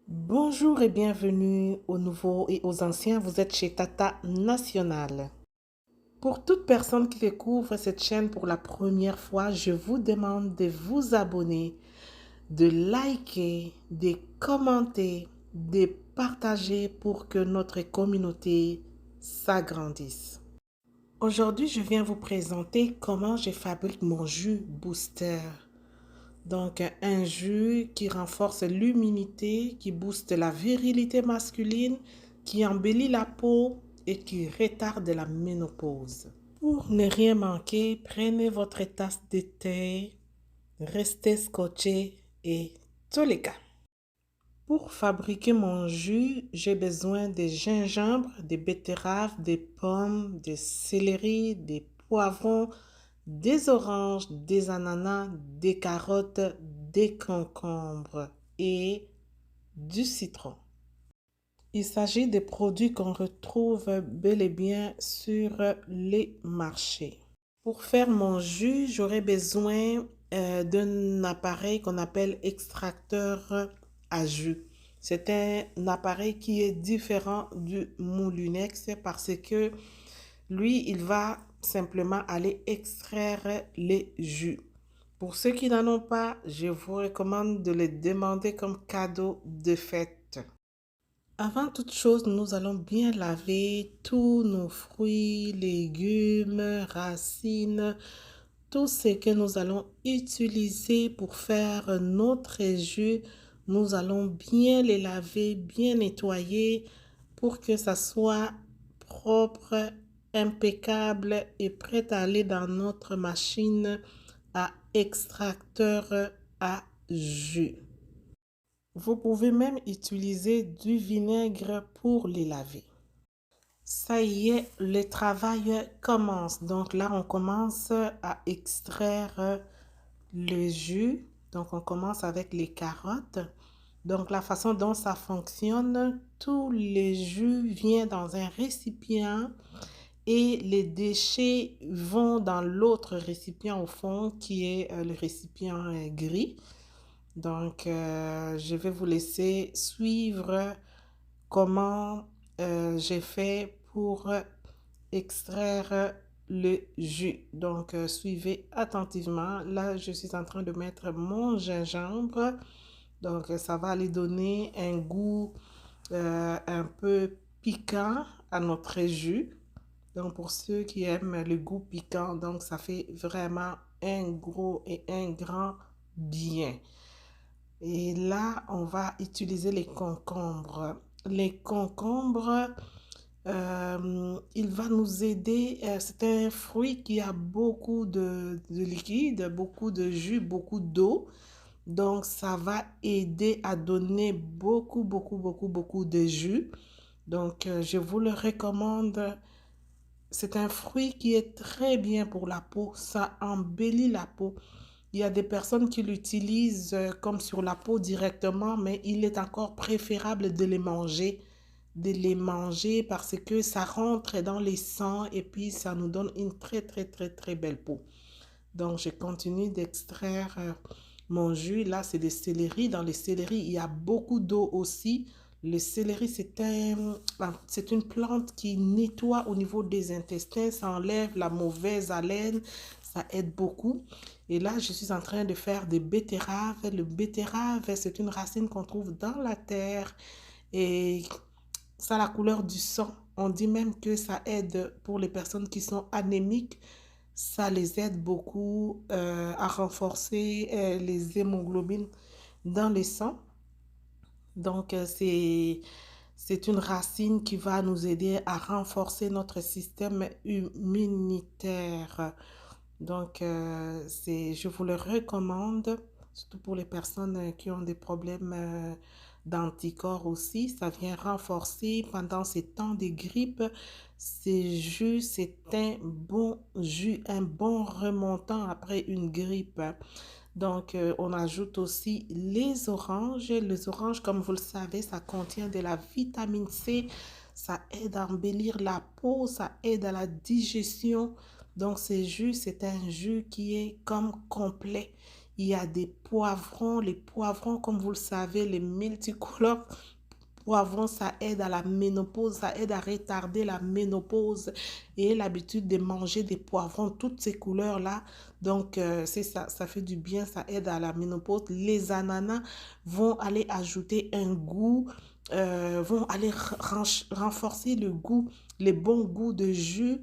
Bonjour et bienvenue aux nouveaux et aux anciens. Vous êtes chez Tata National. Pour toute personne qui découvre cette chaîne pour la première fois, je vous demande de vous abonner, de liker, de commenter, de partager pour que notre communauté s'agrandisse. Aujourd'hui, je viens vous présenter comment je fabrique mon jus booster. Donc, un jus qui renforce l'immunité, qui booste la virilité masculine, qui embellit la peau et qui retarde la ménopause. Pour ne rien manquer, prenez votre tasse de thé, restez scotché et tous les cas. Pour fabriquer mon jus, j'ai besoin de gingembre, de betteraves, des pommes, de céleri, des poivrons, des oranges, des ananas, des carottes, des concombres et du citron. Il s'agit des produits qu'on retrouve bel et bien sur les marchés. Pour faire mon jus, j'aurai besoin d'un appareil qu'on appelle extracteur à jus. C'est un appareil qui est différent du Moulinex parce que lui, il va simplement aller extraire les jus. Pour ceux qui n'en ont pas, je vous recommande de les demander comme cadeau de fête. Avant toute chose, nous allons bien laver tous nos fruits, légumes, racines, tout ce que nous allons utiliser pour faire notre jus. Nous allons bien les laver, bien nettoyer pour que ça soit propre, impeccable et prêt à aller dans notre machine à extracteur à jus. Vous pouvez même utiliser du vinaigre pour les laver. Ça y est, le travail commence. Donc là, on commence à extraire le jus. Donc on commence avec les carottes. Donc la façon dont ça fonctionne, tout le jus vient dans un récipient et les déchets vont dans l'autre récipient au fond qui est le récipient gris. Donc, je vais vous laisser suivre comment j'ai fait pour extraire le jus. Donc, suivez attentivement. Là, je suis en train de mettre mon gingembre. Donc, ça va aller donner un goût un peu piquant à notre jus. Donc, pour ceux qui aiment le goût piquant, donc ça fait vraiment un gros et un grand bien. Et là, on va utiliser les concombres. Les concombres, il va nous aider. C'est un fruit qui a beaucoup de liquide, beaucoup de jus, beaucoup d'eau. Donc, ça va aider à donner beaucoup de jus. Donc, je vous le recommande. C'est un fruit qui est très bien pour la peau. Ça embellit la peau. Il y a des personnes qui l'utilisent comme sur la peau directement, mais il est encore préférable de les manger. De les manger parce que ça rentre dans les sangs et puis ça nous donne une très belle peau. Donc, je continue d'extraire mon jus. Là, c'est des céleri. Dans les céleri, il y a beaucoup d'eau aussi. Le céleri, c'est une plante qui nettoie au niveau des intestins. Ça enlève la mauvaise haleine. Ça aide beaucoup. Et là, je suis en train de faire des betteraves. Le betterave, c'est une racine qu'on trouve dans la terre. Et ça a la couleur du sang. On dit même que ça aide pour les personnes qui sont anémiques. Ça les aide beaucoup à renforcer les hémoglobines dans le sang. Donc, c'est une racine qui va nous aider à renforcer notre système immunitaire. Donc, je vous le recommande, surtout pour les personnes qui ont des problèmes d'anticorps aussi. Ça vient renforcer pendant ces temps de grippe. C'est un bon jus, un bon remontant après une grippe. Donc, on ajoute aussi les oranges. Les oranges, comme vous le savez, ça contient de la vitamine C. Ça aide à embellir la peau, ça aide à la digestion. Donc, c'est un jus qui est comme complet. Il y a des poivrons. Les poivrons, comme vous le savez, les multicolores poivrons, ça aide à la ménopause, ça aide à retarder la ménopause. Et l'habitude de manger des poivrons, toutes ces couleurs-là. Donc, c'est ça, ça fait du bien, ça aide à la ménopause. Les ananas vont aller ajouter un goût, vont aller renforcer le goût, les bons goûts de jus.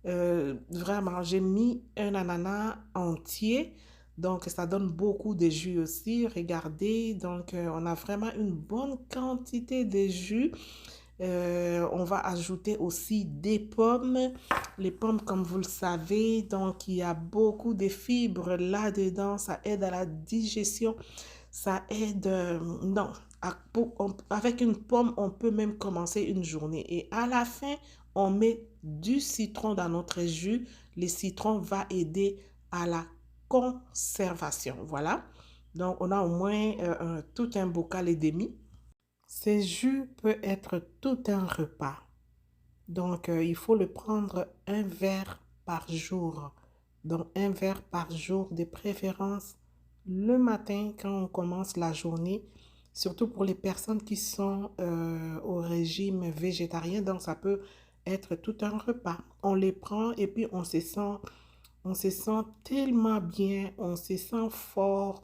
Vraiment, j'ai mis un ananas entier. Donc, ça donne beaucoup de jus aussi. Regardez, donc, on a vraiment une bonne quantité de jus. On va ajouter aussi des pommes. Les pommes, comme vous le savez, donc, il y a beaucoup de fibres là-dedans. Ça aide à la digestion. Ça aide, non, avec une pomme, on peut même commencer une journée. Et à la fin, on met du citron dans notre jus. Le citron va aider à la conservation. Voilà. Donc, on a au moins tout un bocal et demi. Ce jus peut être tout un repas. Donc, il faut le prendre un verre par jour. Donc, un verre par jour, de préférence le matin quand on commence la journée, surtout pour les personnes qui sont au régime végétarien. Donc, ça peut être tout un repas. On les prend et puis on se sent tellement bien, on se sent fort,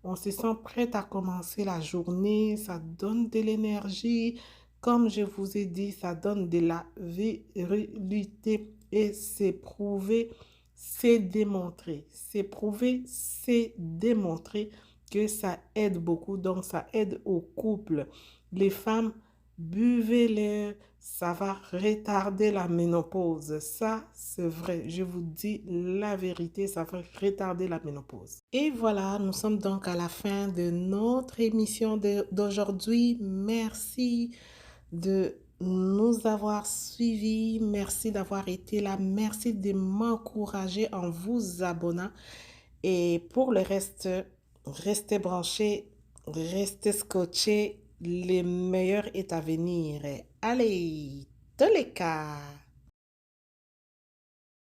on se sent prêt à commencer la journée, ça donne de l'énergie. Comme je vous ai dit, ça donne de la virilité et c'est prouvé, c'est démontré. C'est prouvé, c'est démontré que ça aide beaucoup. Donc, ça aide au couple. Les femmes, buvez-le, ça va retarder la ménopause. Ça, c'est vrai. Je vous dis la vérité, ça va retarder la ménopause. Et voilà, nous sommes donc à la fin de notre émission d'aujourd'hui. Merci de nous avoir suivis. Merci d'avoir été là. Merci de m'encourager en vous abonnant. Et pour le reste, restez branchés, restez scotchés. Le meilleur est à venir. Allez, tous les cas.